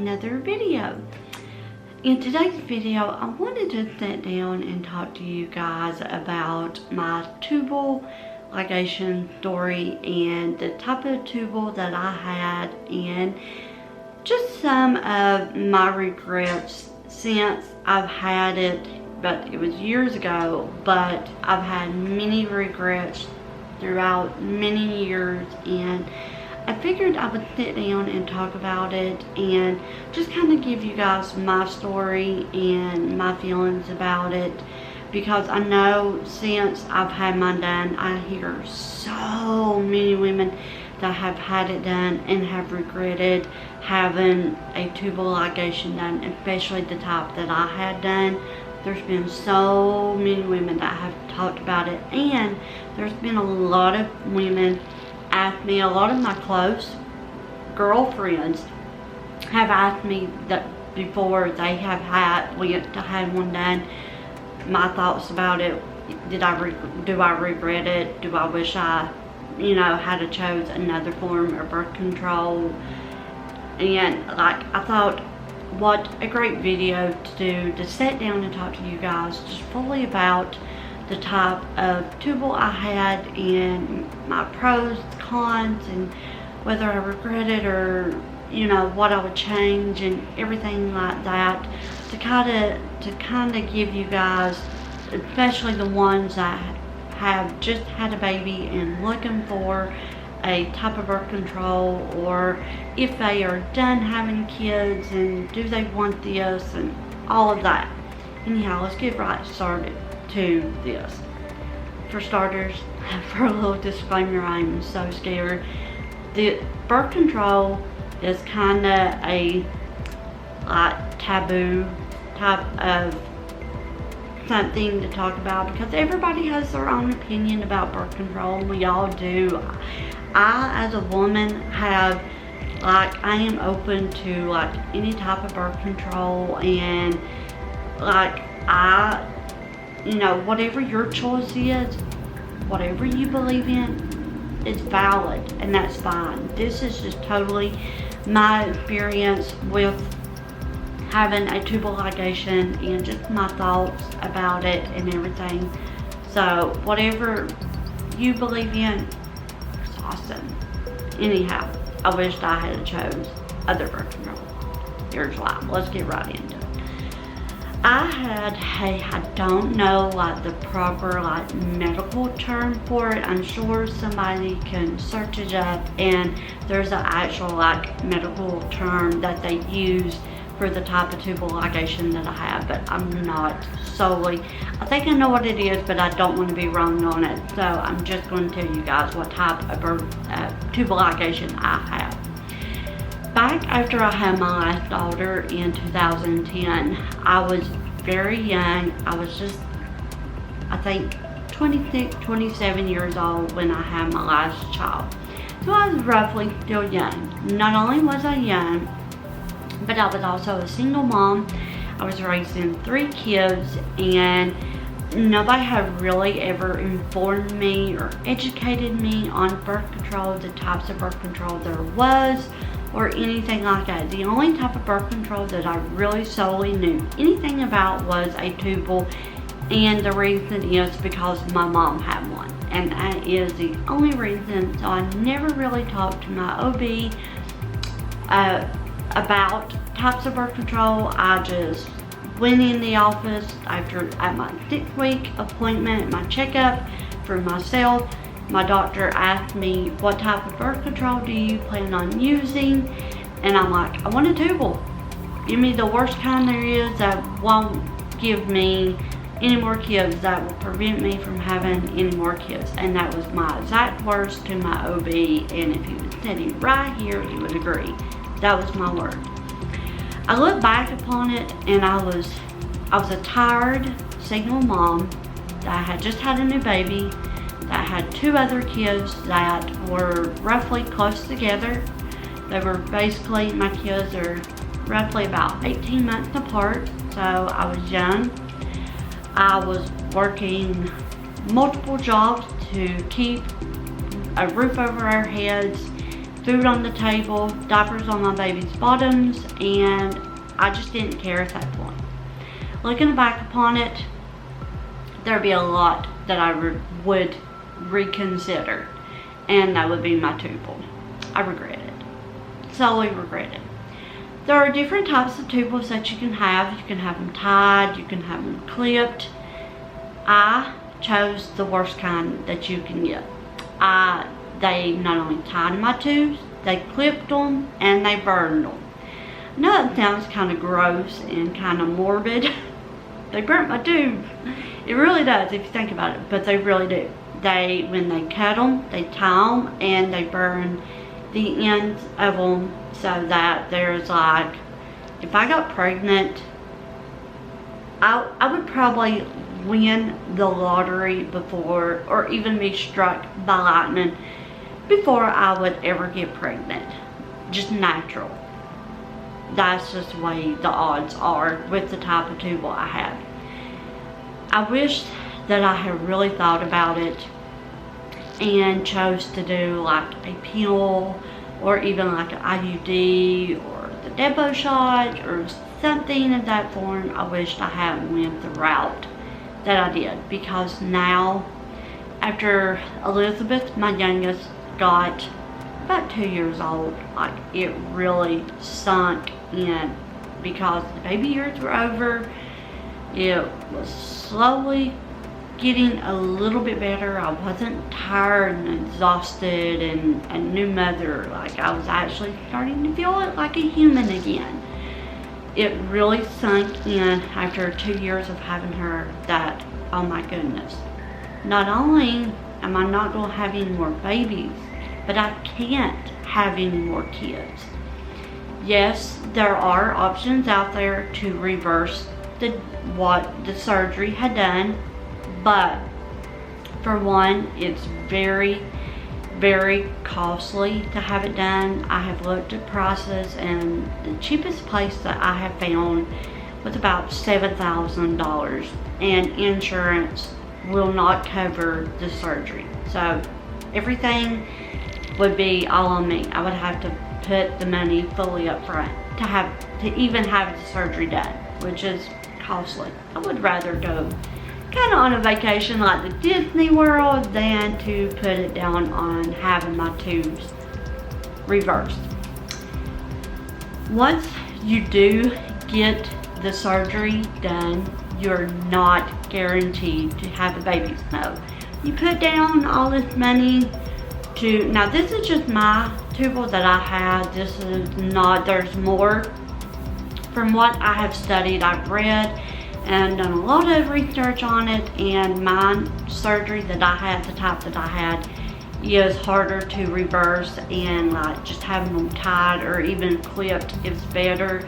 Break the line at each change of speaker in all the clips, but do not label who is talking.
another video. In today's video, I wanted to sit down and talk to you guys about my Tubal Ligation story and the type of Tubal that I had, and just some of my regrets since I've had it. But it was years ago, but I've had many regrets throughout many years, and I figured I would sit down and talk about it and just kind of give you guys my story and my feelings about it, because I know since I've had mine done, I hear so many women that have had it done and have regretted having a tubal ligation done, especially the type that I had done. There's been so many women that have talked about it, and there's been a lot of women ask me, a lot of my close girlfriends have asked me that before they have went to have one done, my thoughts about it. Do I regret it? Do I wish I, had to chose another form of birth control? And like, I thought, what a great video to do, to sit down and talk to you guys just fully about the type of tubal I had and my pros, cons, and whether I regret it or what I would change and everything like that, to kind of give you guys, especially the ones that have just had a baby and looking for a type of birth control, or if they are done having kids and do they want this and all of that. Anyhow, let's get right started to this. For starters, for a little disclaimer, I'm so scared. The birth control is kind of a taboo type of something to talk about, because everybody has their own opinion about birth control, and we all do. I, as a woman, have I am open to any type of birth control, and whatever your choice is, whatever you believe in, is valid, and that's fine. This is just totally my experience with having a tubal ligation and just my thoughts about it and everything. So whatever you believe in, it's awesome. Anyhow, I wished I had chose other birth control. Here's why. Let's get right into it. I don't know the proper medical term for it. I'm sure somebody can search it up, and there's an actual medical term that they use for the type of tubal ligation that I have, but I'm not solely. I think I know what it is, but I don't want to be wrong on it. So I'm just going to tell you guys what type of tubal ligation I have. Back after I had my last daughter in 2010, I was very young. I was just, I think, 26, 27 years old when I had my last child. So I was roughly still young. Not only was I young, but I was also a single mom. I was raising 3 kids, and nobody had really ever informed me or educated me on birth control, the types of birth control there was, or anything like that. The only type of birth control that I really solely knew anything about was a tubal, and the reason is because my mom had one, and that is the only reason. So I never really talked to my OB about types of birth control. I just went in the office at my 6-week appointment, my checkup for myself. My doctor asked me, what type of birth control do you plan on using? And I'm like, I want a tubal. Give me the worst kind there is that won't give me any more kids, that will prevent me from having any more kids. And that was my exact words to my OB, and if he was sitting right here, he would agree. That was my word. I look back upon it, and I was a tired single mom that had just had a new baby, that had 2 other kids that were roughly close together. They were basically, my kids are roughly about 18 months apart, so I was young. I was working multiple jobs to keep a roof over our heads, food on the table, diapers on my baby's bottoms, and I just didn't care at that point. Looking back upon it, there'd be a lot that I would reconsider, and that would be my Tubal. I regret it. Solely regret it. There are different types of Tubals that you can have. You can have them tied, you can have them clipped. I chose the worst kind that you can get. They not only tied my tubes, they clipped them, and they burned them. I know it sounds kind of gross and kind of morbid. They burnt my tube. It really does if you think about it, but they really do. When they cut them, they tie them, and they burn the ends of them so that there's like, if I got pregnant, I would probably win the lottery before, or even be struck by lightning before I would ever get pregnant. Just natural. That's just the way the odds are with the type of Tubal I have. I wish that I had really thought about it and chose to do like a pill, or even like an IUD, or the depot shot, or something of that form. I wished I hadn't went the route that I did, because now, after Elizabeth, my youngest, got about 2 years old, like it really sunk in, because the baby years were over. It was slowly getting a little bit better. I wasn't tired and exhausted and a new mother. Like, I was actually starting to feel like a human again. It really sunk in after 2 years of having her that, oh my goodness, not only am I not going to have any more babies, but I can't have any more kids. Yes, there are options out there to reverse what the surgery had done, but for one, it's very, very costly to have it done. I have looked at prices, and the cheapest place that I have found was about $7,000, and insurance will not cover the surgery. So everything would be all on me. I would have to put the money fully up front to even have the surgery done, which is costly. I would rather go kind of on a vacation like the Disney World than to put it down on having my tubes reversed. Once you do get the surgery done, you're not guaranteed to have a baby. No, you put down all this money to, now this is just my Tubal that I had. This is not, there's more. From what I have studied, I've read and done a lot of research on it, and my surgery that I had, the type that I had, is harder to reverse, and like just having them tied or even clipped is better.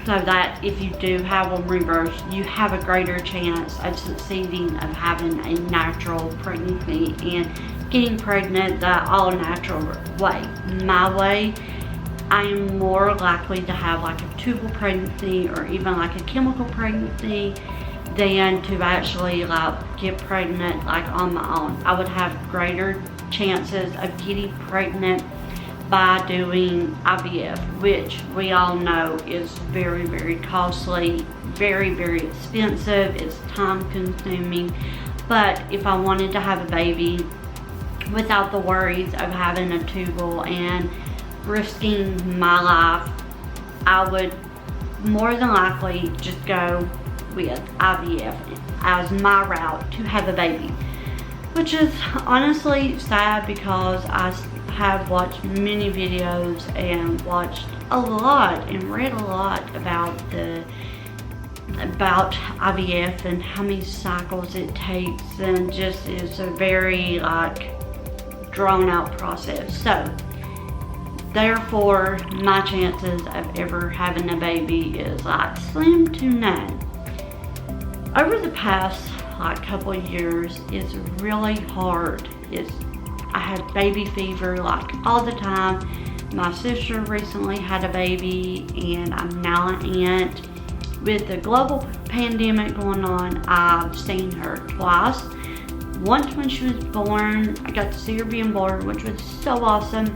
So that if you do have them reversed, you have a greater chance of succeeding of having a natural pregnancy and getting pregnant the all natural way. My way, I am more likely to have like a tubal pregnancy or even like a chemical pregnancy than to actually like get pregnant like on my own. I would have greater chances of getting pregnant by doing IVF, which we all know is very, very costly, very, very expensive. It's time consuming. But if I wanted to have a baby without the worries of having a tubal and risking my life, I would more than likely just go with IVF as my route to have a baby, which is honestly sad, because I have watched many videos and watched a lot and read a lot about IVF and how many cycles it takes, and just it's a very like drawn out process. So therefore my chances of ever having a baby is like slim to none. Over the past like couple of years, it's really hard. I had baby fever like all the time. My sister recently had a baby, and I'm now an aunt. With the global pandemic going on, I've seen her twice. Once when she was born, I got to see her being born, which was so awesome.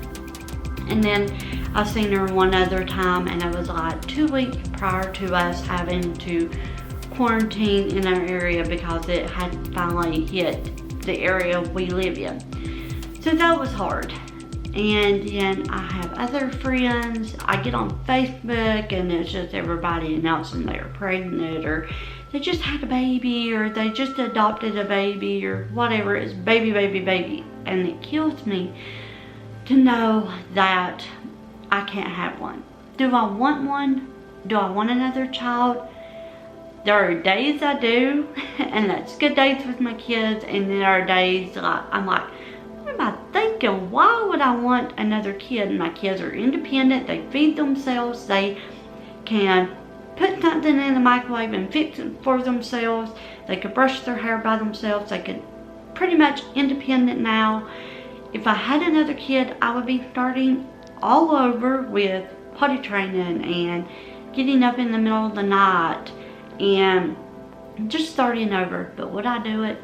And then I seen her one other time, and it was like 2 weeks prior to us having to quarantine in our area because it had finally hit the area we live in. So that was hard. And then I have other friends. I get on Facebook and it's just everybody announcing they're pregnant, or they just had a baby, or they just adopted a baby, or whatever. It's baby, baby, baby. And it kills me to know that I can't have one. Do I want one? Do I want another child? There are days I do, and that's good days with my kids, and there are days like I'm like, what am I thinking? Why would I want another kid? My kids are independent, they feed themselves, they can put something in the microwave and fix it for themselves, they could brush their hair by themselves, they could pretty much independent now. If I had another kid, I would be starting all over with potty training and getting up in the middle of the night and just starting over. But would I do it?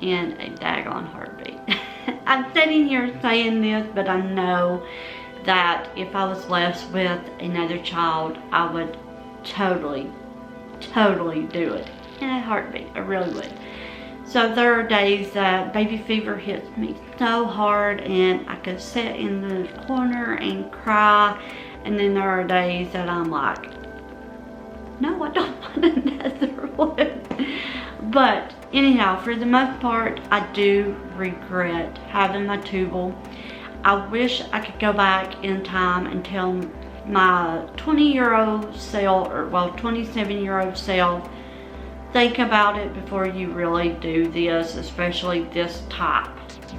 In a daggone heartbeat. I'm sitting here saying this, but I know that if I was blessed with another child, I would totally do it in a heartbeat. I really would. So there are days that baby fever hits me so hard and I could sit in the corner and cry, and then there are days that I'm like, no, I don't want another one. But anyhow, for the most part, I do regret having my Tubal. I wish I could go back in time and tell my 20-year-old self, or well, 27-year-old self, think about it before you really do this, especially this type,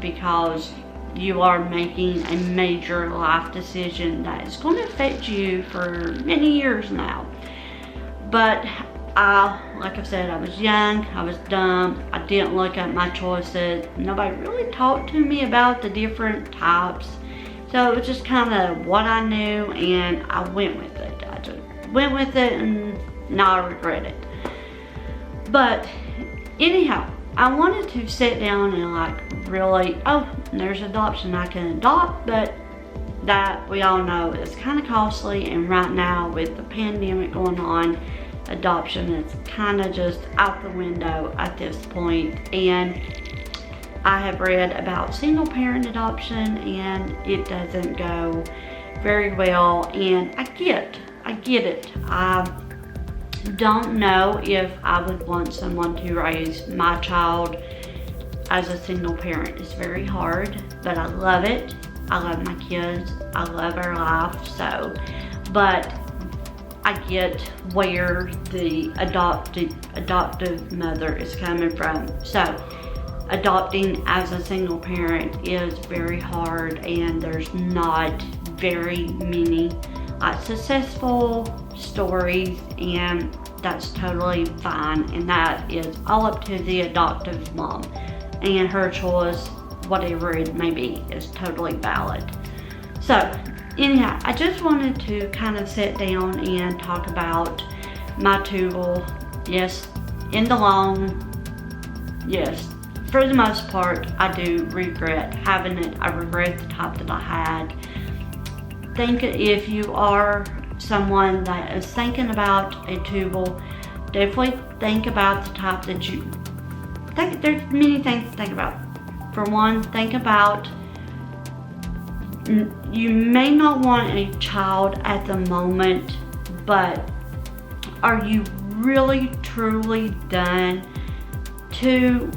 because you are making a major life decision that is going to affect you for many years now. But like I said, I was young, I was dumb, I didn't look at my choices. Nobody really talked to me about the different types. So it was just kind of what I knew, and I went with it. I just went with it, and now I regret it. But anyhow, I wanted to sit down and like really, oh, there's adoption I can adopt, but that we all know is kind of costly, and right now with the pandemic going on, adoption is kind of just out the window at this point. And I have read about single parent adoption, and it doesn't go very well, and I get it. I don't know if I would want someone to raise my child as a single parent. It's very hard, but I love it. I love my kids, I love our life. So, but I get where the adoptive mother is coming from. So adopting as a single parent is very hard, and there's not very many successful stories, and that's totally fine, and that is all up to the adoptive mom, and her choice, whatever it may be, is totally valid. So anyhow, I just wanted to kind of sit down and talk about my Tubal. Yes, in the long, yes, for the most part, I do regret having it. I regret the type that I had. Think if you are someone that is thinking about a Tubal, definitely think about the type that you think. There's many things to think about. For one, think about, you may not want a child at the moment, but are you really truly done to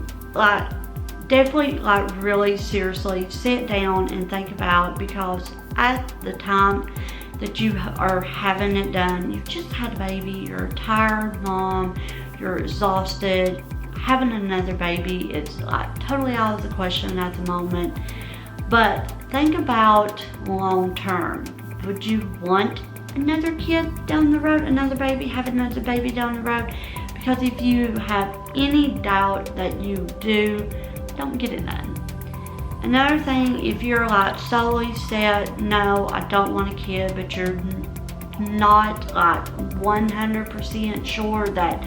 definitely really seriously sit down and think about, because at the time that you are having it done, you just had a baby, you're a tired mom, you're exhausted. Having another baby, it's totally out of the question at the moment. But think about long term. Would you want another kid down the road, another baby, have another baby down the road? Because if you have any doubt that you do, don't get it done. Another thing, if you're solely set, no, I don't want a kid, but you're not 100% sure that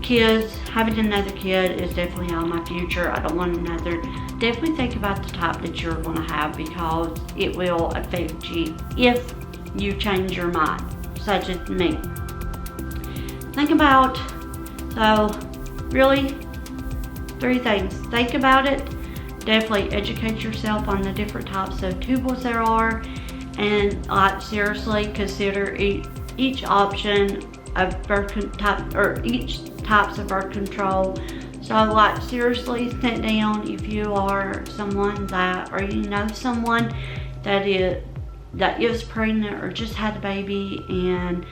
kids, having another kid is definitely on my future. I don't want another. Definitely think about the type that you're going to have, because it will affect you if you change your mind, such as me. Think about, so really 3 things. Think about it. Definitely educate yourself on the different types of tubals there are, and like seriously consider each option of birth type, or each types of birth control. So like seriously sit down if you are someone that, or you know someone that is pregnant or just had a baby and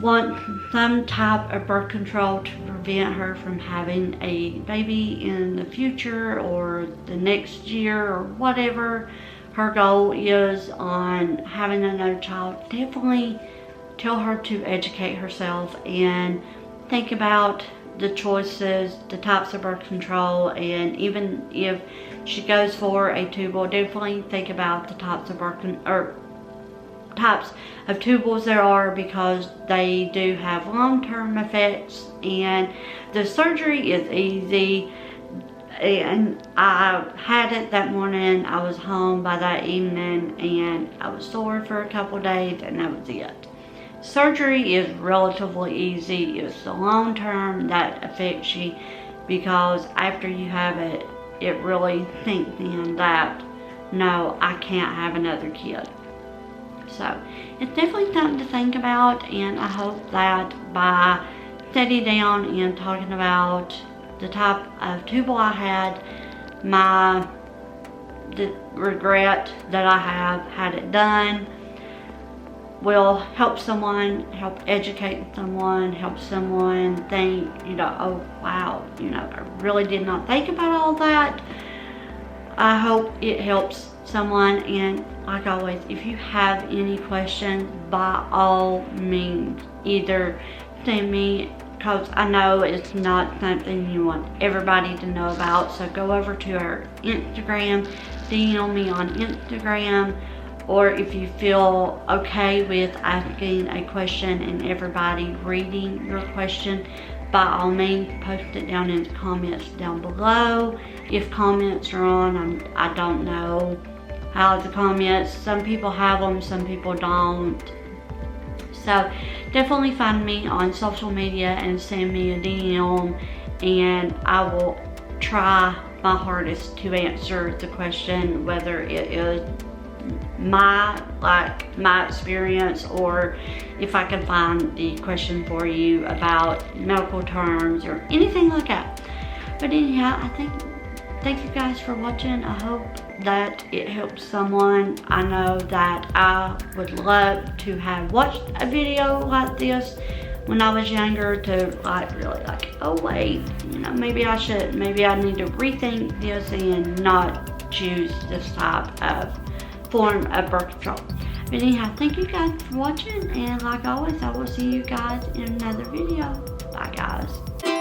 want some type of birth control to prevent her from having a baby in the future or the next year or whatever her goal is on having another child. Definitely tell her to educate herself and think about the choices, the types of birth control, and even if she goes for a tubal, definitely think about the types of types of tubals there are, because they do have long-term effects. And the surgery is easy, and I had it that morning. I was home by that evening and I was sore for a couple days, and that was it. Surgery is relatively easy. It's the long term that affects you, because after you have it, it really sinks in that, no, I can't have another kid. So it's definitely something to think about, and I hope that by sitting down and talking about the type of tubal I had, the regret that I have had it done, will help someone, help educate someone, help someone think, you know, oh wow, you know, I really did not think about all that. I hope it helps someone, and like always, if you have any questions, by all means, either send me, because I know it's not something you want everybody to know about, so go over to our Instagram, DM me on Instagram, or if you feel okay with asking a question and everybody reading your question, by all means, post it down in the comments down below. If comments are on, I don't know how the comments, some people have them, some people don't. So definitely find me on social media and send me a DM, and I will try my hardest to answer the question, whether it is my experience, or if I can find the question for you about medical terms or anything like that. But anyhow, thank you guys for watching. I hope that it helps someone. I know that I would love to have watched a video like this when I was younger, to really oh wait, you know, maybe I need to rethink this and not choose this type of form of birth control. But anyhow, thank you guys for watching, and like always, I will see you guys in another video. Bye guys.